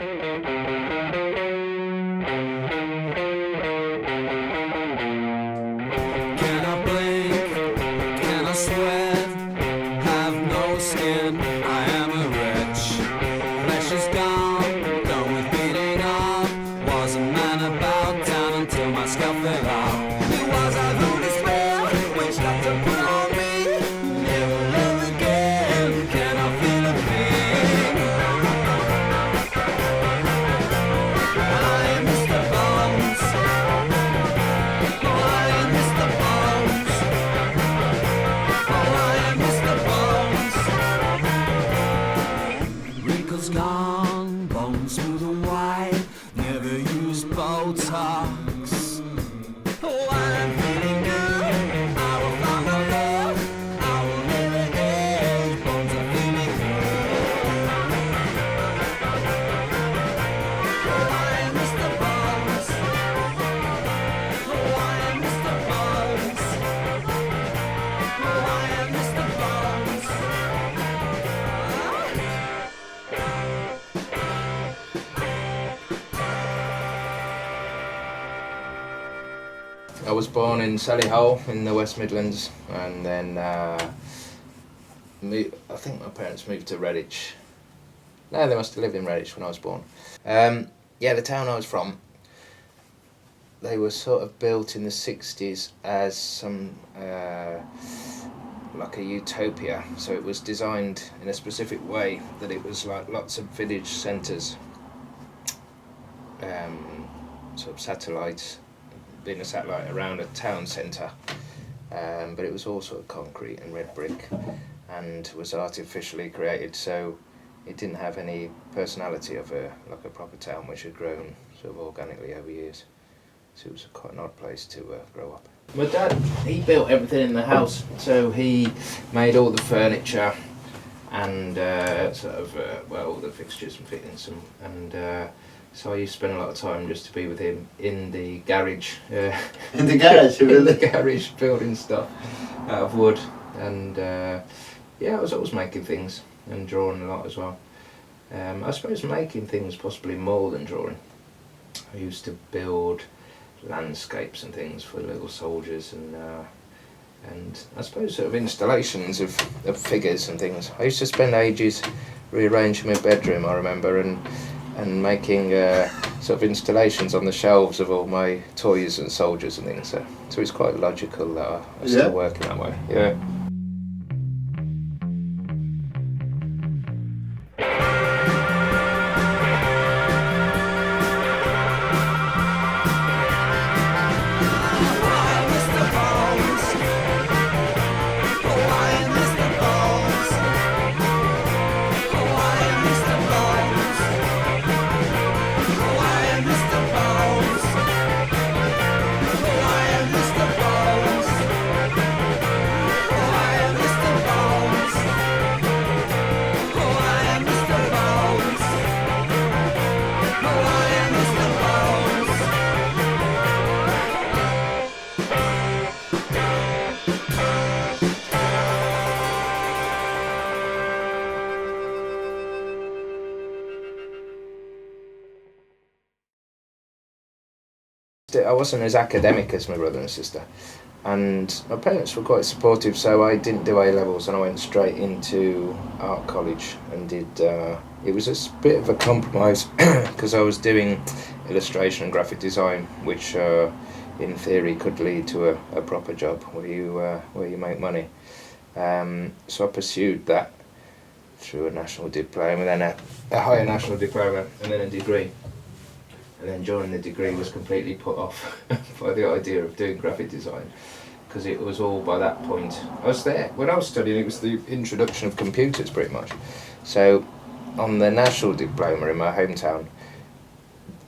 Can I blink? Can I sweat? Have no skin, I am a wretch. Flesh is gone, done with beating up. Was a man about town until my scalp fell off. It was a holy spell which got to put on me. Never love again, can I feel a thing? I am Mr. Bones. Oh, I am Mr. Bones. Oh, I am Mr. Bones. Wrinkles gone, bones smooth and white. Never used Botox. Oh, I'm feeling good. I will find my love. I will never age. Bones are feeling good. Oh, I am Mr. Bones. Oh, I am Mr. Bones. Oh, I am Mr. Bones. I was born in Solihull in the West Midlands, and then I think my parents moved to Redditch. No, they must have lived in Redditch when I was born. Yeah, the town I was from, they were sort of built in the 60s as some like a utopia. So it was designed in a specific way that it was like lots of village centres, sort of satellites, being a satellite around a town centre, but it was all sort of concrete and red brick and was artificially created, so it didn't have any personality of like a proper town which had grown sort of organically over years. So it was quite an odd place to grow up. My dad, he built everything in the house, so he made all the furniture and sort of all the fixtures and fittings, and so I used to spend a lot of time just to be with him in the garage. In the garage, in really? the garage, building stuff out of wood, and yeah, I was always making things and drawing a lot as well. I suppose making things possibly more than drawing. I used to build landscapes and things for little soldiers, and I suppose sort of installations of figures and things. I used to spend ages rearranging my bedroom, I remember, and making sort of installations on the shelves of all my toys and soldiers and things. So it's quite logical that I still work in that way. Yeah. I wasn't as academic as my brother and sister, and my parents were quite supportive, so I didn't do A-levels and I went straight into art college and did, it was a bit of a compromise because I was doing illustration and graphic design, which in theory could lead to a proper job where you make money. So I pursued that through a national diploma, then a higher national diploma, and then a degree. And then during the degree was completely put off by the idea of doing graphic design, because it was all, by that point, I was there. When I was studying, it was the introduction of computers pretty much. So on the national diploma in my hometown,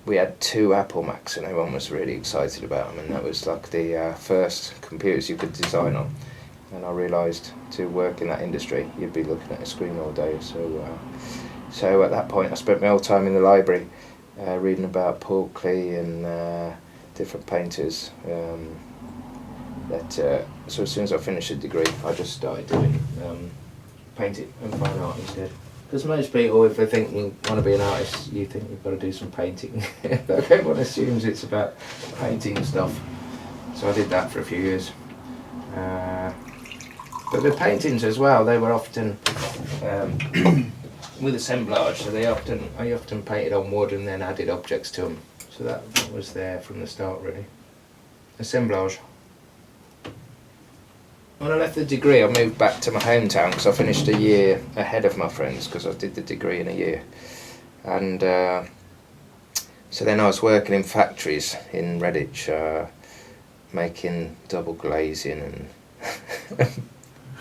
we had 2 Apple Macs and everyone was really excited about them, and that was like the first computers you could design on. And I realised to work in that industry you'd be looking at a screen all day, so at that point I spent my whole time in the library reading about Paul Klee and different painters. So as soon as I finished the degree, I just started doing painting and fine art instead. Because most people, if they think you want to be an artist, you think you've got to do some painting. Everyone assumes it's about painting stuff. So I did that for a few years. But the paintings as well, they were often with assemblage. So I often painted on wood and then added objects to them. So that was there from the start, really. Assemblage. When I left the degree, I moved back to my hometown because I finished a year ahead of my friends because I did the degree in a year. And so then I was working in factories in Redditch, making double glazing and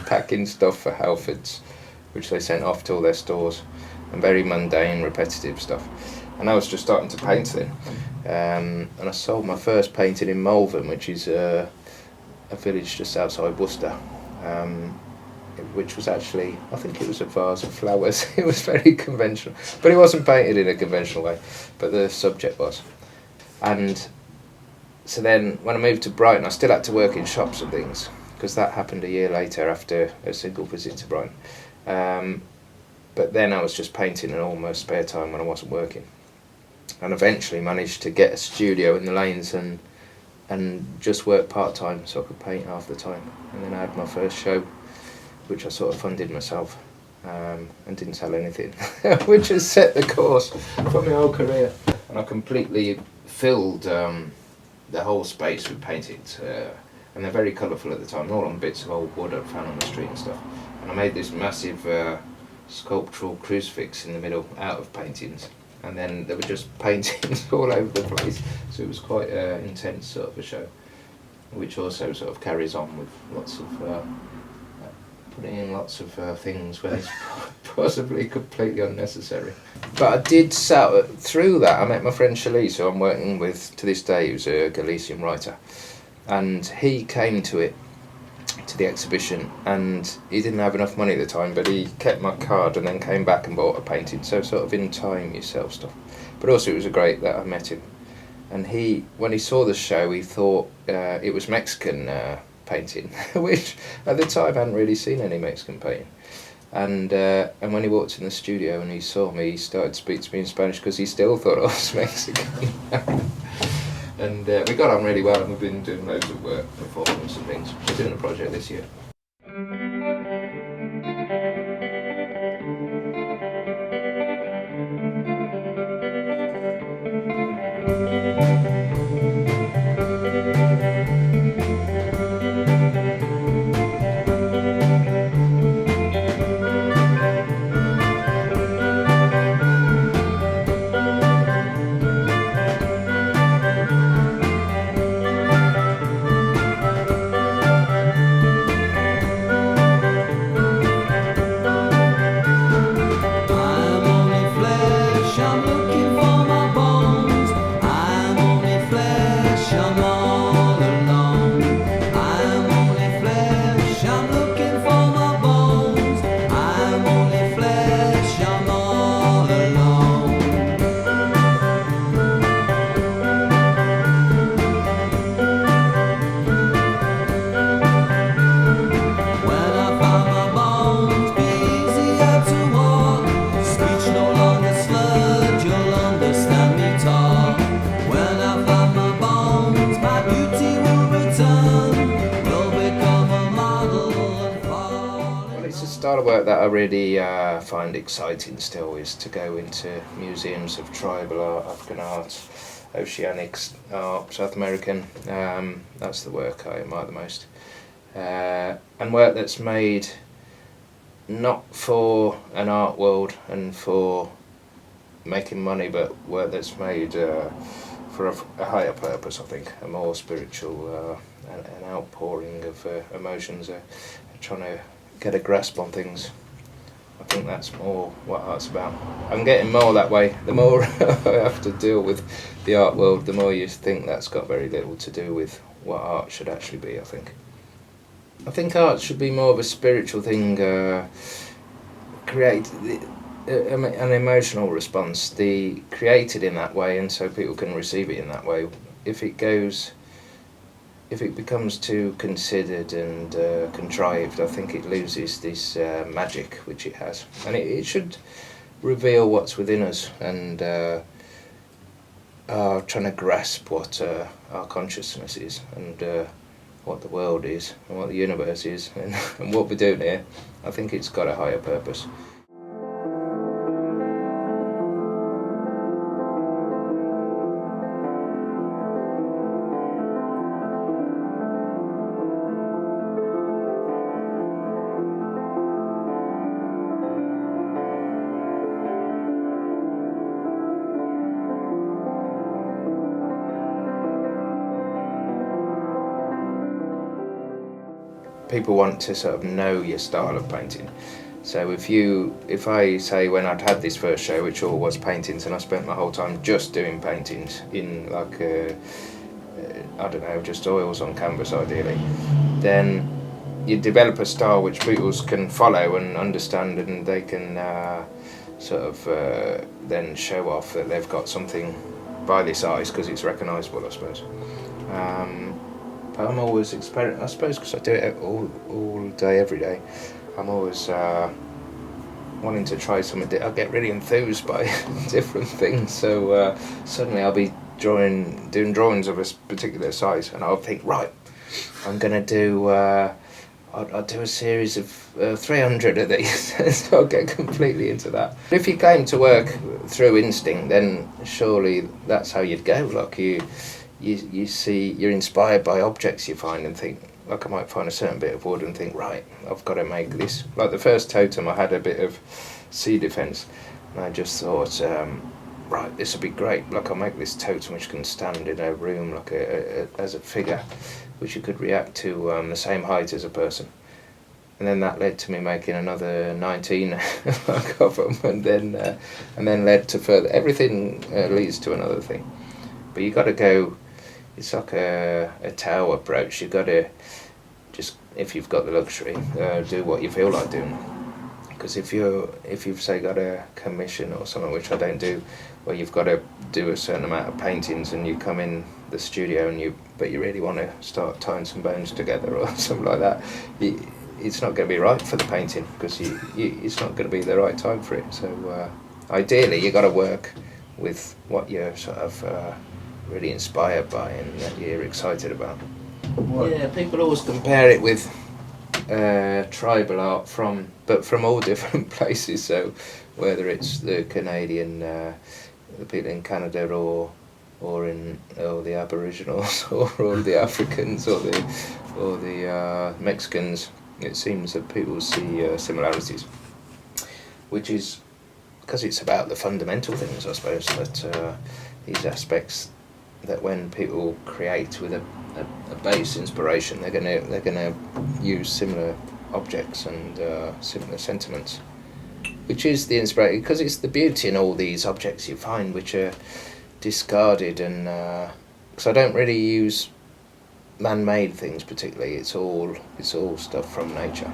packing stuff for Halfords, which they sent off to all their stores, and very mundane, repetitive stuff. And I was just starting to paint then. And I sold my first painting in Malvern, which is a village just outside Worcester, which was actually, I think it was a vase of flowers. It was very conventional, but it wasn't painted in a conventional way, but the subject was. And so then when I moved to Brighton, I still had to work in shops and things, because that happened a year later after a single visit to Brighton. But then I was just painting in all my spare time when I wasn't working, and eventually managed to get a studio in the lanes and just work part-time so I could paint half the time. And then I had my first show, which I sort of funded myself, and didn't sell anything, which has set the course for my whole career. And I completely filled the whole space with paintings, and they're very colourful at the time, all on bits of old wood I found on the street and stuff. And I made this massive sculptural crucifix in the middle out of paintings. And then there were just paintings all over the place, so it was quite an intense sort of a show, which also sort of carries on with lots of putting in lots of things where it's possibly completely unnecessary. But I did through that. I met my friend Shalise, who I'm working with to this day, who's a Galician writer, and he came to the exhibition, and he didn't have enough money at the time, but he kept my card and then came back and bought a painting. So sort of in time you sell stuff. But also it was great that I met him, and when he saw the show, he thought it was Mexican painting, which at the time I hadn't really seen any Mexican painting. And when he walked in the studio and he saw me, he started to speak to me in Spanish because he still thought I was Mexican. And we got on really well, and we've been doing loads of work, performance and things. We're doing a project this year. Style of work that I really find exciting still is to go into museums of tribal art, African art, oceanic art, South American. That's the work I admire the most. And work that's made not for an art world and for making money, but work that's made for a higher purpose, I think, a more spiritual, an outpouring of emotions, trying to get a grasp on things. I think that's more what art's about. I'm getting more that way. The more I have to deal with the art world, the more you think that's got very little to do with what art should actually be, I think. I think art should be more of a spiritual thing, create an emotional response, created in that way, and so people can receive it in that way. If if it becomes too considered and contrived, I think it loses this magic which it has, and it should reveal what's within us and trying to grasp what our consciousness is and what the world is and what the universe is and what we're doing here. I think it's got a higher purpose. People want to sort of know your style of painting. So if I say when I'd had this first show, which all was paintings, and I spent my whole time just doing paintings in like I don't know, just oils on canvas ideally, then you develop a style which people can follow and understand, and they can then show off that they've got something by this artist because it's recognisable, I suppose. But I'm always experimenting, I suppose, because I do it all day, every day. I'm always wanting to try something. I get really enthused by different things. So suddenly I'll be doing drawings of a particular size, and I'll think, right, I'm going to do. I'll do a series of 300 of these. So I'll get completely into that. If you came to work through instinct, then surely that's how you'd go. Like you see, you're inspired by objects you find and think, like I might find a certain bit of wood and think, right, I've got to make this. Like the first totem, I had a bit of sea defence, and I just thought, right, this would be great. Like I'll make this totem which can stand in a room like as a figure, which you could react to the same height as a person. And then that led to me making another 19 of them, and then led to further. Everything leads to another thing, but you got to go. It's like a Tao approach. You've got to just, if you've got the luxury, do what you feel like doing. Because if you've say got a commission or something, which I don't do, where you've got to do a certain amount of paintings and you come in the studio but you really want to start tying some bones together or something like that, it's not going to be right for the painting because it's not going to be the right time for it. So ideally, you got to work with what you're sort of really inspired by and that you're excited about. Yeah, people always compare it with tribal art from all different places. So whether it's the Canadian, the people in Canada, or the Aboriginals, or the Africans, or the Mexicans, it seems that people see similarities, which is because it's about the fundamental things, I suppose, that these aspects. That when people create with a base inspiration, they're gonna use similar objects and similar sentiments, which is the inspiration. Because it's the beauty in all these objects you find, which are discarded, and because I don't really use man-made things particularly. It's all stuff from nature.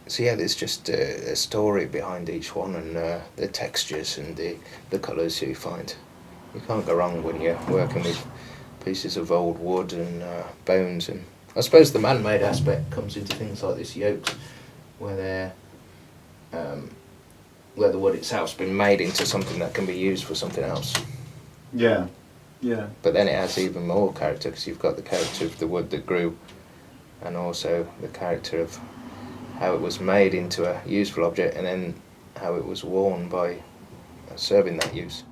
So yeah, there's just a story behind each one, and the textures and the colours you find. You can't go wrong when you're working with pieces of old wood and bones. And I suppose the man-made aspect comes into things like this yokes, where the wood itself's been made into something that can be used for something else. Yeah, yeah. But then it has even more character, because you've got the character of the wood that grew, and also the character of how it was made into a useful object, and then how it was worn by serving that use.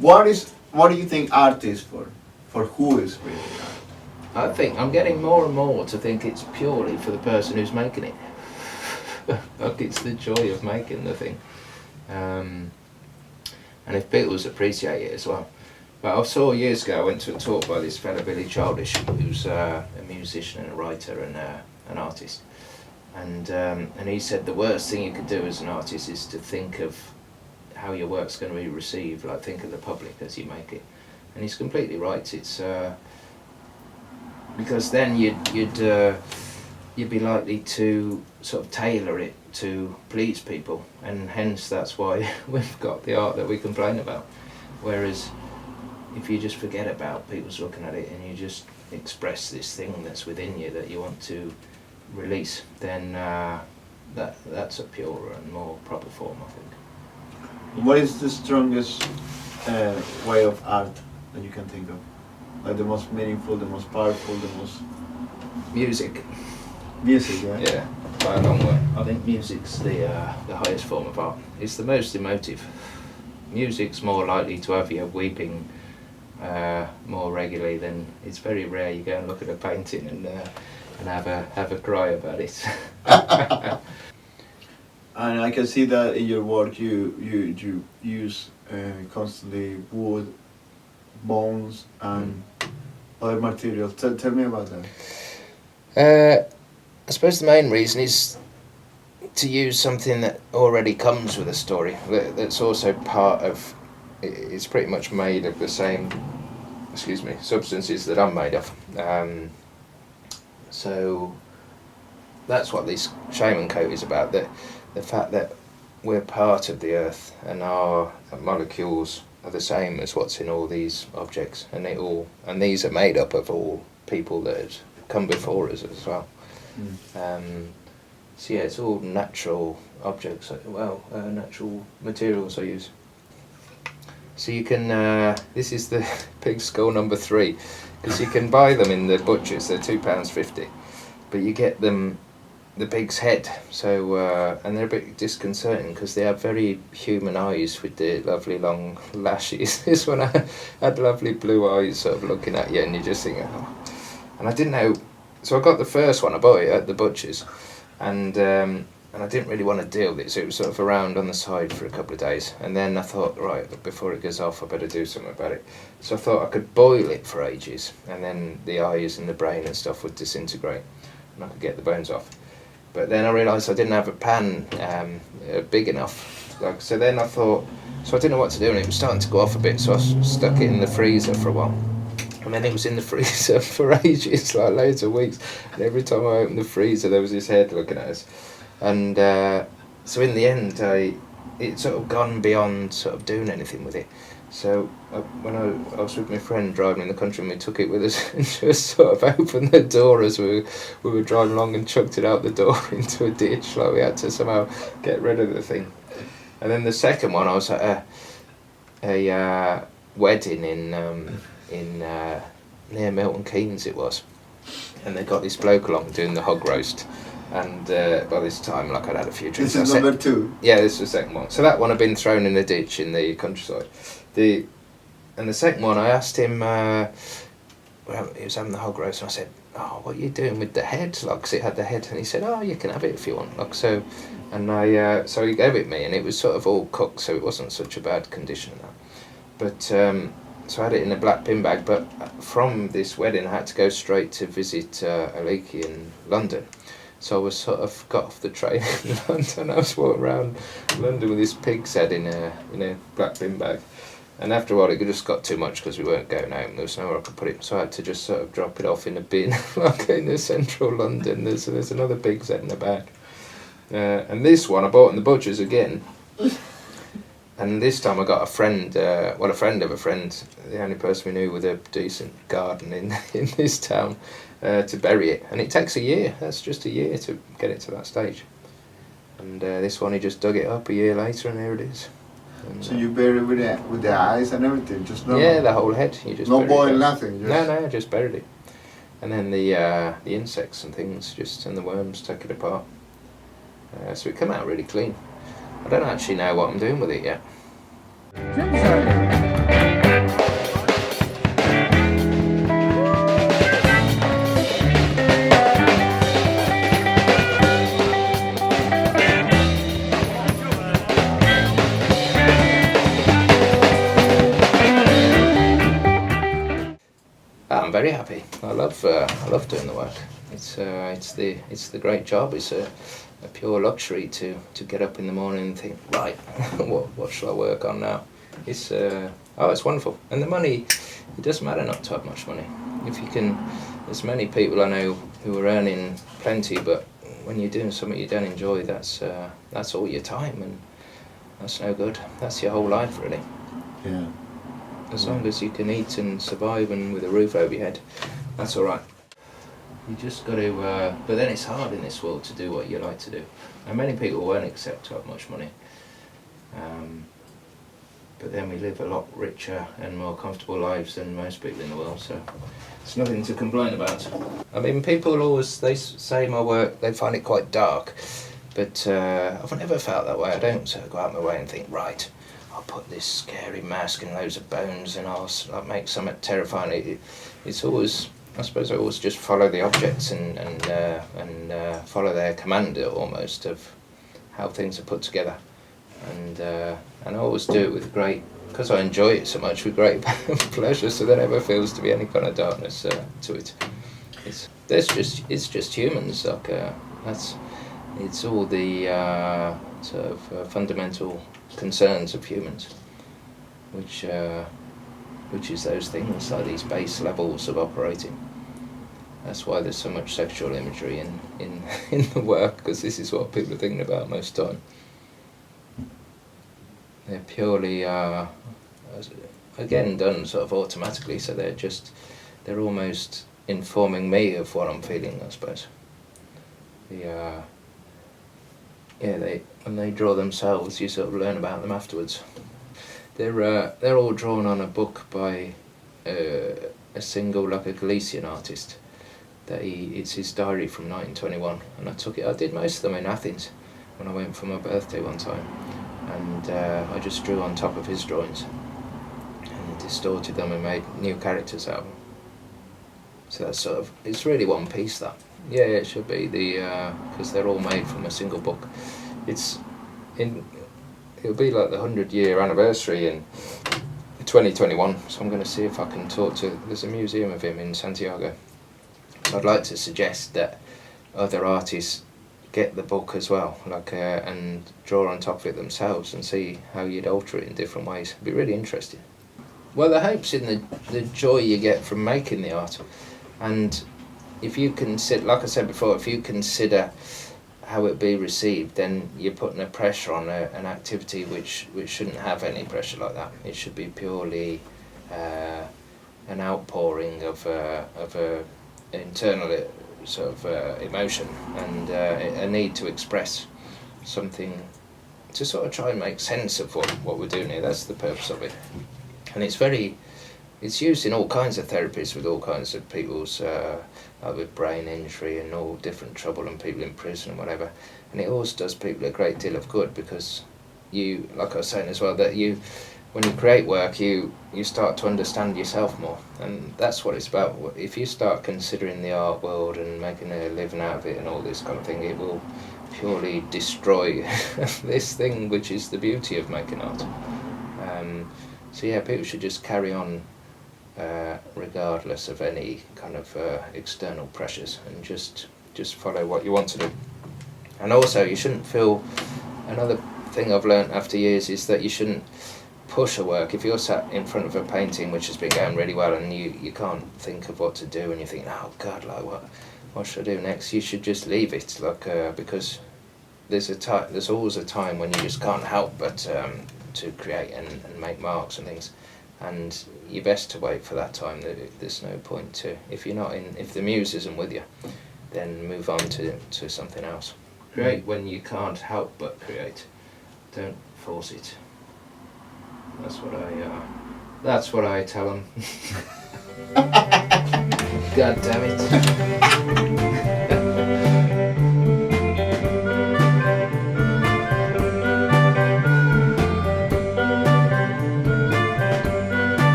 What is what do you think art is for? For who is really art? I think I'm getting more and more to think it's purely for the person who's making it. Like it's the joy of making the thing. And if people appreciate it as well. But I saw years ago, I went to a talk by this fellow Billy Childish, who's a musician and a writer and an artist. And he said the worst thing you could do as an artist is to think of how your work's going to be received, like think of the public as you make it. And he's completely right. It's because then you'd be likely to sort of tailor it to please people, and hence that's why we've got the art that we complain about. Whereas if you just forget about people's looking at it and you just express this thing that's within you that you want to release, then that's a purer and more proper form, I think. What is the strongest way of art that you can think of? Like the most meaningful, the most powerful, the most... Music. Music, yeah? Yeah, by a long way. I think music's the highest form of art. It's the most emotive. Music's more likely to have you weeping more regularly than... It's very rare you go and look at a painting and have a cry about it. And I can see that in your work you use constantly wood, bones and other materials. Tell me about that. I suppose the main reason is to use something that already comes with a story, that's also part of... It's pretty much made of the same, substances that I'm made of. So that's what this shaman coat is about, the fact that we're part of the earth and our molecules are the same as what's in all these objects, and these are made up of all people that had come before us as well. So yeah, it's all natural objects, natural materials I use. So you can, this is the pig skull number 3, because you can buy them in the butchers, they're £2.50, but you get them the pig's head, so and they're a bit disconcerting because they have very human eyes with the lovely long lashes. This one had lovely blue eyes sort of looking at you, and you just think, oh. And I didn't know, so I got the first one, I bought it at the butcher's, and I didn't really want to deal with it, so it was sort of around on the side for a couple of days, and then I thought, right, before it goes off I better do something about it. So I thought I could boil it for ages, and then the eyes and the brain and stuff would disintegrate and I could get the bones off. But then I realised I didn't have a pan big enough, so then I thought, so I didn't know what to do, and it was starting to go off a bit, so I stuck it in the freezer for a while. And then it was in the freezer for ages, like loads of weeks, and every time I opened the freezer there was this head looking at us. And so in the end it sort of gone beyond sort of doing anything with it. So when I was with my friend driving in the country, and we took it with us and just sort of opened the door as we were driving along and chucked it out the door into a ditch, like we had to somehow get rid of the thing. And then the second one, I was at a wedding in near Milton Keynes it was, and they got this bloke along doing the hog roast. And by this time, like, I'd had a few drinks. This is number 2? Yeah, this was the second one. So that one had been thrown in the ditch in the countryside. And the second one, I asked him, he was having the hog roast, and I said, oh, what are you doing with the head? Like, 'cause it had the head. And he said, oh, you can have it if you want. Like, so, and so he gave it me, and it was sort of all cooked, so it wasn't such a bad condition. But, so I had it in a black bin bag, but from this wedding I had to go straight to visit a lake in London. So I was sort of got off the train in London. I was walking around London with this pig's head in a black bin bag, and after a while it just got too much because we weren't going home. There was nowhere I could put it, so I had to just sort of drop it off in a bin, like in the central London. There's another pig's head in the bag, and this one I bought in the butcher's again. And this time I got a friend, a friend of a friend, the only person we knew with a decent garden in this town, to bury it. And it takes a year, that's just a year to get it to that stage. And this one, he just dug it up a year later, and here it is. And, so you bury it with the eyes and everything, just no? Yeah, the whole head. You just no boil, nothing? Just... No, just buried it. And then the insects and things, and the worms took it apart. So it came out really clean. I don't actually know what I'm doing with it yet. very happy. I love doing the work. It's the great job. It's a pure luxury to get up in the morning and think, right, what shall I work on now? It's it's wonderful. And the money, it doesn't matter not to have much money. If you can, there's many people I know who are earning plenty, but when you're doing something you don't enjoy, that's all your time, and that's no good. That's your whole life, really. Yeah. As long as you can eat and survive and with a roof over your head, that's all right. You just got to, but then it's hard in this world to do what you like to do. And many people won't accept to have much money. But then we live a lot richer and more comfortable lives than most people in the world, so it's nothing to complain about. I mean, people always, they say my work, they find it quite dark, but I've never felt that way. I don't sort of go out my way and think, right, I'll put this scary mask and loads of bones and I'll make something terrifying. It's always, I suppose I always just follow the objects and follow their command almost of how things are put together. And I always do it with great, because I enjoy it so much, with great pleasure, so there never feels to be any kind of darkness to it. It's just humans, like it's all the sort of fundamental concerns of humans, which is those things, like these base levels of operating. That's why there's so much sexual imagery in the work, because this is what people are thinking about most of the time. They're purely, again, done sort of automatically, so they're almost informing me of what I'm feeling, I suppose. When they draw themselves, you sort of learn about them afterwards. They're all drawn on a book by a single, like a Galician artist. It's his diary from 1921, and I did most of them in Athens when I went for my birthday one time. And I just drew on top of his drawings and distorted them and made new characters out of them. So that's sort of, it's really one piece, that. Yeah, it should be, because they're all made from a single book. It'll be like the 100-year anniversary in 2021, so I'm going to see if I can talk to, there's a museum of him in Santiago. So I'd like to suggest that other artists get the book as well, and draw on top of it themselves and see how you'd alter it in different ways. It'd be really interesting. Well, the hope's in the joy you get from making the art, and if you consider, like I said before, if you consider how it be received, then you're putting a pressure on an activity which shouldn't have any pressure like that. It should be purely an outpouring of a internal sort of emotion and a need to express something, to sort of try and make sense of what we're doing here. That's the purpose of it. And it's used in all kinds of therapies with all kinds of people's, like with brain injury and all different trouble and people in prison and whatever. And it always does people a great deal of good, because you, like I was saying as well, that when you create work, you start to understand yourself more, and that's what it's about. If you start considering the art world and making a living out of it and all this kind of thing, it will purely destroy this thing which is the beauty of making art. So yeah, people should just carry on regardless of any kind of external pressures, and just follow what you want to do. And also, you shouldn't feel, another thing I've learnt after years is that you shouldn't push a work. If you're sat in front of a painting which has been going really well and you can't think of what to do, and you think, oh God, like what should I do next? You should just leave it, because there's always a time when you just can't help but to create and make marks and things, and you're best to wait for that time. There's no point to, if the muse isn't with you, then move on to something else. Create when you can't help but create. Don't force it. That's what I tell them. God damn it.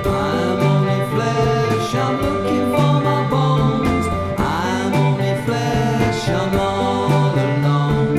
I'm only flesh, I'm looking for my bones. I'm only flesh, I'm all alone.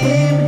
dream.